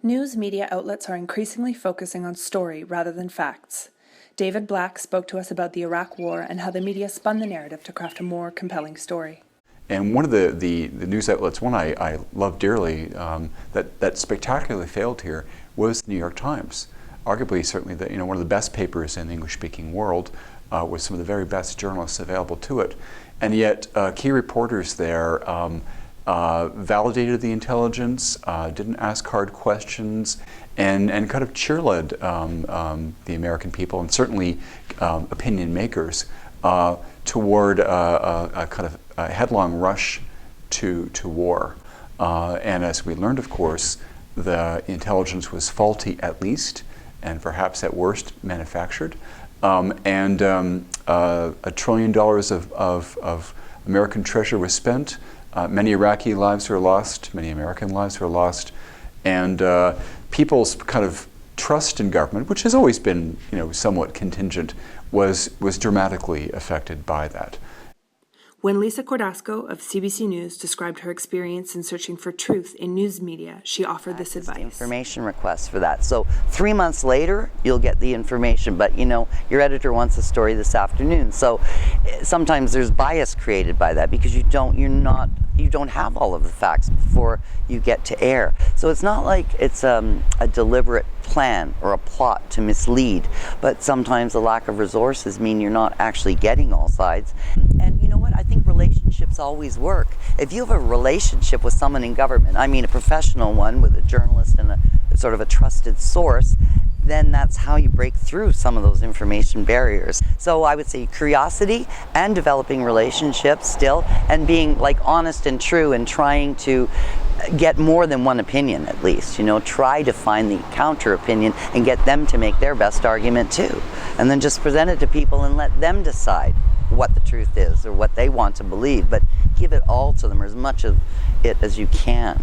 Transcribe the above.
News media outlets are increasingly focusing on story rather than facts. David Black spoke to us about the Iraq War and how the media spun the narrative to craft a more compelling story. And one of the news outlets, one I love dearly, that spectacularly failed here, was the New York Times. Arguably, certainly, one of the best papers in the English-speaking world, with some of the very best journalists available to it. And yet, key reporters there validated the intelligence, didn't ask hard questions, and kind of cheerled the American people, and certainly opinion makers, toward a kind of a headlong rush to war. And as we learned, of course, the intelligence was faulty at least, and perhaps at worst manufactured. And $1 trillion of American treasure was spent. Many Iraqi lives were lost, many American lives were lost, and people's kind of trust in government, which has always been, somewhat contingent, was dramatically affected by that. When Lisa Cordasco of CBC News described her experience in searching for truth in news media, she offered this advice. Information requests for that. So 3 months later, you'll get the information, but your editor wants a story this afternoon. So sometimes there's bias created by that because you don't have all of the facts before you get to air. So it's not like it's a deliberate plan or a plot to mislead, but sometimes the lack of resources mean you're not actually getting all sides. And you know what? I think relationships always work. If you have a relationship with someone in government, I mean a professional one with a journalist and a sort of a trusted source, then that's how you break through some of those information barriers. So I would say curiosity and developing relationships still, and being honest and true and trying to get more than one opinion at least. Try to find the counter opinion and get them to make their best argument too. And then just present it to people and let them decide what the truth is or what they want to believe, but give it all to them, or as much of it as you can,